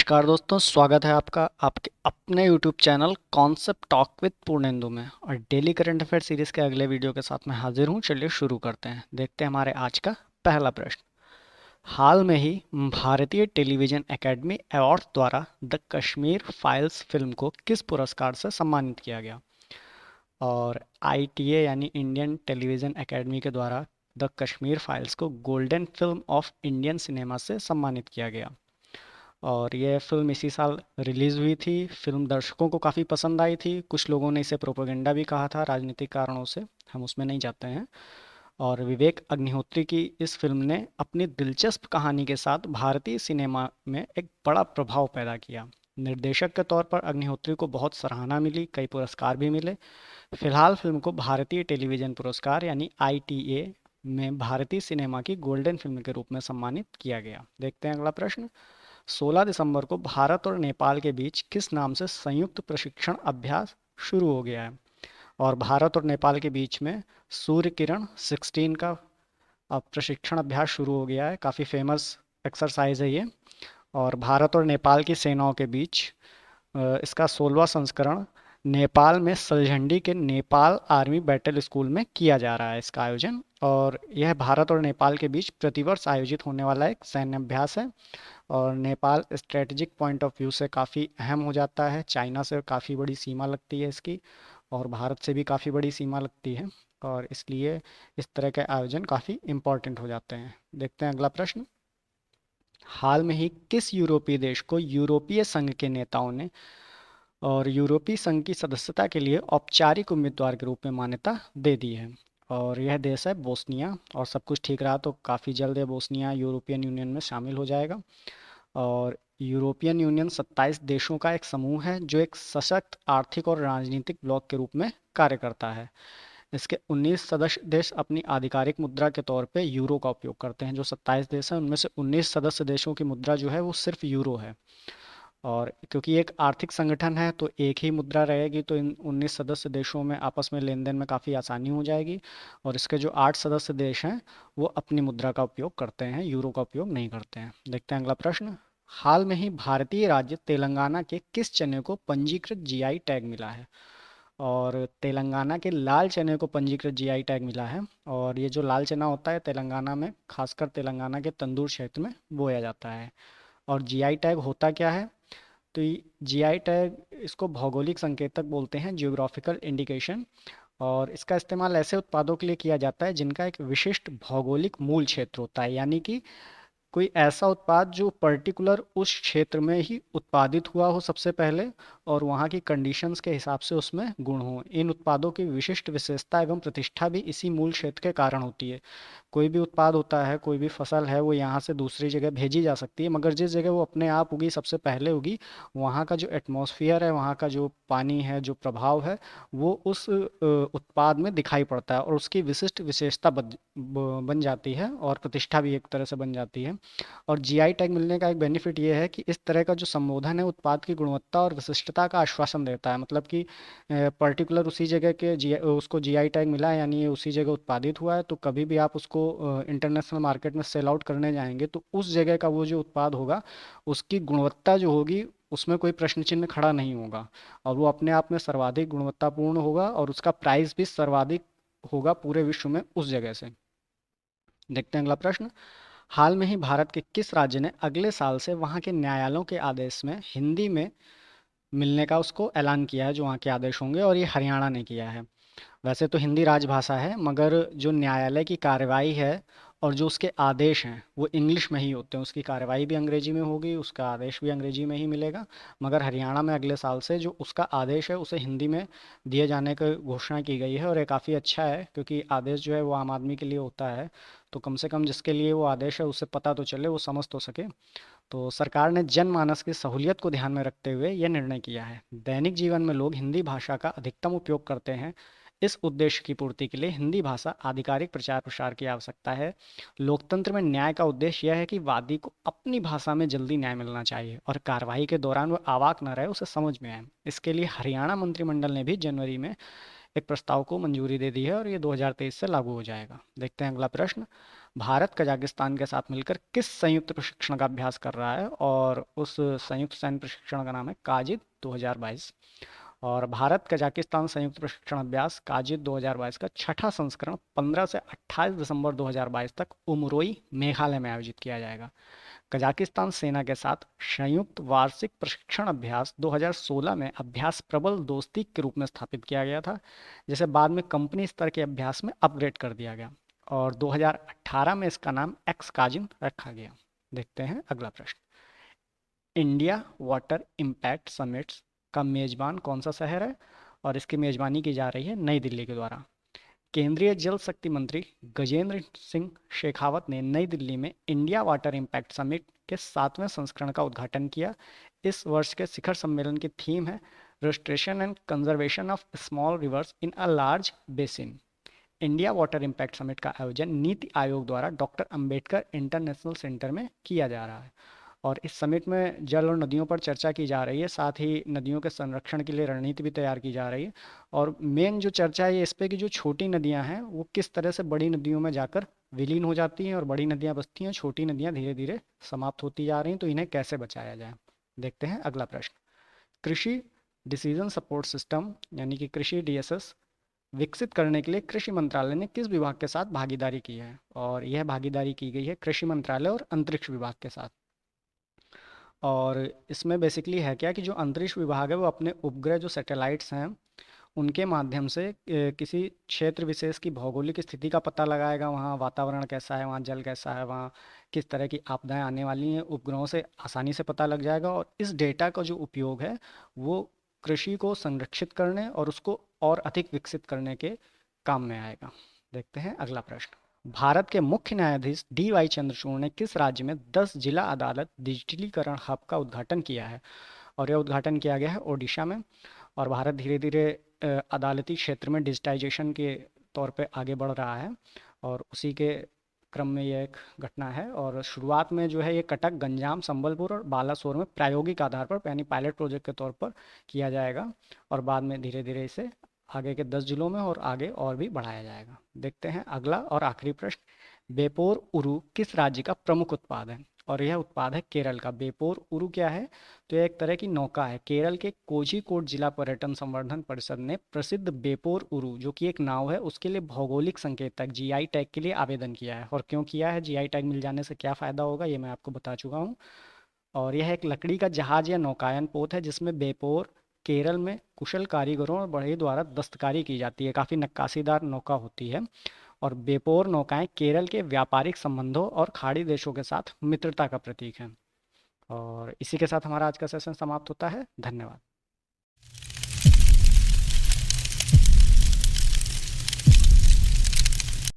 नमस्कार दोस्तों, स्वागत है आपका आपके अपने YouTube channel concept talk with Purnendu में। और डेली करंट अफेयर सीरीज के अगले वीडियो के साथ मैं हाजिर हूं। चलिए शुरू करते हैं। देखते हैं हमारे आज का पहला प्रश्न। हाल में ही भारतीय टेलीविजन एकेडमी अवार्ड द्वारा द कश्मीर फाइल्स फिल्म को किस पुरस्कार से सम्मानित किया गया? और आईटीए यानी इंडियन टेलीविजन एकेडमी के द्वारा द कश्मीर फाइल्स को golden film of Indian cinema से सम्मानित किया गया। और यह फिल्म इसी साल रिलीज़ हुई थी। फिल्म दर्शकों को काफ़ी पसंद आई थी। कुछ लोगों ने इसे प्रोपेगेंडा भी कहा था राजनीतिक कारणों से, हम उसमें नहीं जाते हैं। और विवेक अग्निहोत्री की इस फिल्म ने अपनी दिलचस्प कहानी के साथ भारतीय सिनेमा में एक बड़ा प्रभाव पैदा किया। निर्देशक के तौर पर अग्निहोत्री को बहुत सराहना मिली, कई पुरस्कार भी मिले। फिलहाल फिल्म को भारतीय टेलीविजन पुरस्कार यानी आईटीए में भारतीय सिनेमा की गोल्डन फिल्म के रूप में सम्मानित किया गया। देखते हैं अगला प्रश्न। 16 दिसंबर को भारत और नेपाल के बीच किस नाम से संयुक्त प्रशिक्षण अभ्यास शुरू हो गया है? और भारत और नेपाल के बीच में सूर्य किरण 16 का प्रशिक्षण अभ्यास शुरू हो गया है। काफ़ी फेमस एक्सरसाइज है ये। और भारत और नेपाल की सेनाओं के बीच इसका 16वां संस्करण नेपाल में सलझंडी के नेपाल आर्मी बैटल स्कूल में किया जा रहा है इसका आयोजन। और यह भारत और नेपाल के बीच प्रतिवर्ष आयोजित होने वाला एक सैन्य अभ्यास है। और Nepal strategic point of view से काफ़ी अहम हो जाता है। चाइना से काफ़ी बड़ी सीमा लगती है इसकी, और भारत से भी काफ़ी बड़ी सीमा लगती है। और इसलिए इस तरह के आयोजन काफ़ी इम्पोर्टेंट हो जाते हैं। देखते हैं अगला प्रश्न। हाल में ही किस यूरोपीय देश को यूरोपीय संघ के नेताओं ने और यूरोपीय संघ की सदस्यता के लिए औपचारिक उम्मीदवार के रूप में मान्यता दे दी है? और यह देश है बोस्निया। और सब कुछ ठीक रहा तो काफ़ी जल्द ये बोस्निया यूरोपियन यूनियन में शामिल हो जाएगा। और यूरोपियन यूनियन 27 देशों का एक समूह है जो एक सशक्त आर्थिक और राजनीतिक ब्लॉक के रूप में कार्य करता है। इसके 19 सदस्य देश अपनी आधिकारिक मुद्रा के तौर पे यूरो का उपयोग करते हैं। जो 27 देश हैं उनमें से 19 सदस्य देशों की मुद्रा जो है वो सिर्फ यूरो है। और क्योंकि एक आर्थिक संगठन है तो एक ही मुद्रा रहेगी, तो इन 19 सदस्य देशों में आपस में लेन देन में काफ़ी आसानी हो जाएगी। और इसके जो 8 सदस्य देश हैं वो अपनी मुद्रा का उपयोग करते हैं, यूरो का उपयोग नहीं करते हैं। देखते हैं अगला प्रश्न। हाल में ही भारतीय राज्य तेलंगाना के किस चने को पंजीकृत जीआई टैग मिला है? और तेलंगाना के लाल चने को पंजीकृत जीआई टैग मिला है। और ये जो लाल चना होता है तेलंगाना में, खासकर तेलंगाना के तंदूर क्षेत्र में बोया जाता है। और जीआई टैग होता क्या है? तो जीआई टैग इसको भौगोलिक संकेतक बोलते हैं, जियोग्राफिकल इंडिकेशन। और इसका इस्तेमाल ऐसे उत्पादों के लिए किया जाता है जिनका एक विशिष्ट भौगोलिक मूल क्षेत्र होता है, यानी कि कोई ऐसा उत्पाद जो पर्टिकुलर उस क्षेत्र में ही उत्पादित हुआ हो सबसे पहले, और वहाँ की कंडीशंस के हिसाब से उसमें गुण हो। इन उत्पादों की विशिष्ट विशेषता एवं प्रतिष्ठा भी इसी मूल क्षेत्र के कारण होती है। कोई भी उत्पाद होता है, कोई भी फसल है, वो यहाँ से दूसरी जगह भेजी जा सकती है, मगर जिस जगह वो अपने आप उगी, सबसे पहले उगी, वहाँ का जो एटमॉस्फेयर है, वहाँ का जो पानी है, जो प्रभाव है, वो उस उत्पाद में दिखाई पड़ता है और उसकी विशिष्ट विशेषता बन जाती है और प्रतिष्ठा भी एक तरह से बन जाती है। और जीआई टैग मिलने का एक बेनिफिट ये है कि इस तरह का जो संबोधन है उत्पाद की गुणवत्ता और विशिष्टता का आश्वासन देता है। मतलब कि पर्टिकुलर उसी जगह के उसको जीआई टैग मिला है, यानी ये उसी जगह उत्पादित हुआ है, तो कभी भी आप उसको इंटरनेशनल मार्केट में सेल आउट करने जाएंगे तो उस जगह का वो जो उत्पाद होगा उसकी गुणवत्ता जो होगी उसमें कोई प्रश्न चिन्ह खड़ा नहीं होगा। और वो अपने आप में सर्वाधिक गुणवत्तापूर्ण होगा और उसका प्राइस भी सर्वाधिक होगा पूरे विश्व में उस जगह से। देखते हैं अगला प्रश्न। हाल में ही भारत के किस राज्य ने अगले साल से वहाँ के न्यायालयों के आदेश में हिंदी में मिलने का उसको ऐलान किया है, जो वहाँ के आदेश होंगे? और ये हरियाणा ने किया है। वैसे तो हिंदी राजभाषा है, मगर जो न्यायालय की कार्रवाई है और जो उसके आदेश हैं वो इंग्लिश में ही होते हैं। उसकी कार्रवाई भी अंग्रेजी में होगी, उसका आदेश भी अंग्रेजी में ही मिलेगा। मगर हरियाणा में अगले साल से जो उसका आदेश है उसे हिंदी में दिए जाने की घोषणा की गई है। और ये काफ़ी अच्छा है क्योंकि आदेश जो है वो आम आदमी के लिए होता है, तो कम से कम जिसके लिए वो आदेश है उसे पता तो चले, वो समझ तो सके। तो सरकार ने जनमानस की सहूलियत को ध्यान में रखते हुए यह निर्णय किया है। दैनिक जीवन में लोग हिंदी भाषा का अधिकतम उपयोग करते हैं। इस उद्देश्य की पूर्ति के लिए हिंदी भाषा आधिकारिक प्रचार प्रसार की आवश्यकता है। लोकतंत्र में न्याय का उद्देश्य यह है कि वादी को अपनी भाषा में जल्दी न्याय मिलना चाहिए और कार्रवाई के दौरान वह अवाक न रहे, उसे समझ में आए। इसके लिए हरियाणा मंत्रिमंडल ने भी जनवरी में एक प्रस्ताव को मंजूरी दे दी है और ये 2023 से लागू हो जाएगा। देखते हैं अगला प्रश्न। भारत कजाकिस्तान के साथ मिलकर किस संयुक्त प्रशिक्षण का अभ्यास कर रहा है, और उस संयुक्त सैन्य प्रशिक्षण का नाम है काजिद 2022। और भारत कजाकिस्तान संयुक्त प्रशिक्षण अभ्यास काजिद 2022 का छठा संस्करण 15 से 28 दिसंबर 2022 तक उमरोई मेघालय में आयोजित किया जाएगा। कजाकिस्तान सेना के साथ संयुक्त वार्षिक प्रशिक्षण अभ्यास 2016 में अभ्यास प्रबल दोस्ती के रूप में स्थापित किया गया था, जिसे बाद में कंपनी स्तर के अभ्यास में अपग्रेड कर दिया गया और 2018 में इसका नाम एक्स काजिन रखा गया। देखते हैं अगला प्रश्न। इंडिया वाटर इम्पैक्ट समिट्स का मेजबान कौन सा शहर है, और इसकी मेजबानी की जा रही है नई दिल्ली के द्वारा। केंद्रीय जल शक्ति मंत्री गजेंद्र सिंह शेखावत ने नई दिल्ली में इंडिया वाटर इम्पैक्ट समिट के 7वें संस्करण का उद्घाटन किया। इस वर्ष के शिखर सम्मेलन की थीम है restoration and conservation of small reverse in a large basin. India water impact summit का आयोजन नीति आयोग द्वारा डॉक्टर अंबेडकर इंटरनेशनल सेंटर में किया जा रहा है और इस समिट में जल और नदियों पर चर्चा की जा रही है, साथ ही नदियों के संरक्षण के लिए रणनीति भी तैयार की जा रही है। और मेन जो चर्चा है ये इस पे कि जो छोटी नदियां हैं वो किस तरह से बड़ी नदियों में जाकर विलीन हो जाती हैं और बड़ी नदियां बसती हैं, छोटी नदियां धीरे धीरे समाप्त होती जा रही हैं, तो इन्हें कैसे बचाया जाए। देखते हैं अगला प्रश्न। कृषि डिसीजन सपोर्ट सिस्टम यानी कि कृषि डीएसएस विकसित करने के लिए कृषि मंत्रालय ने किस विभाग के साथ भागीदारी की है, और यह भागीदारी की गई है कृषि मंत्रालय और अंतरिक्ष विभाग के साथ। और इसमें बेसिकली है क्या कि जो अंतरिक्ष विभाग है वो अपने उपग्रह जो सैटेलाइट्स हैं उनके माध्यम से किसी क्षेत्र विशेष की भौगोलिक स्थिति का पता लगाएगा, वहाँ वातावरण कैसा है, वहाँ जल कैसा है, वहाँ किस तरह की आपदाएं आने वाली हैं, उपग्रहों से आसानी से पता लग जाएगा और इस डेटा का जो उपयोग है वो कृषि को संरक्षित करने और उसको और अधिक विकसित करने के काम में आएगा। देखते हैं अगला प्रश्न। भारत के मुख्य न्यायाधीश DY चंद्रचूड़ ने किस राज्य में 10 जिला अदालत डिजिटलीकरण हब का उद्घाटन किया है, और यह उद्घाटन किया गया है ओडिशा में। और भारत धीरे धीरे अदालती क्षेत्र में डिजिटाइजेशन के तौर पे आगे बढ़ रहा है और उसी के क्रम में यह एक घटना है। और शुरुआत में जो है ये कटक, गंजाम, संबलपुर और बालासोर में प्रायोगिक आधार पर यानी पायलट प्रोजेक्ट के तौर पर किया जाएगा और बाद में धीरे धीरे इसे आगे के 10 जिलों में और आगे और भी बढ़ाया जाएगा। देखते हैं अगला और आखिरी प्रश्न। बेपोर उरु किस राज्य का प्रमुख उत्पाद है, और यह उत्पाद है केरल का। बेपोर उरु क्या है, तो यह एक तरह की नौका है। केरल के कोझीकोड जिला पर्यटन संवर्धन परिषद ने प्रसिद्ध बेपोर उरु जो कि एक नाव है उसके लिए भौगोलिक संकेतक GI टैग के लिए आवेदन किया है। और क्यों किया है, GI टैग मिल जाने से क्या फ़ायदा होगा ये मैं आपको बता चुका हूँ। और यह एक लकड़ी का जहाज या नौकायन पोत है जिसमें बेपोर केरल में कुशल कारीगरों और बढ़ई द्वारा दस्तकारी की जाती है। काफ़ी नक्काशीदार नौका होती है और बेपोर नौकाएं केरल के व्यापारिक संबंधों और खाड़ी देशों के साथ मित्रता का प्रतीक हैं। और इसी के साथ हमारा आज का सेशन समाप्त होता है। धन्यवाद।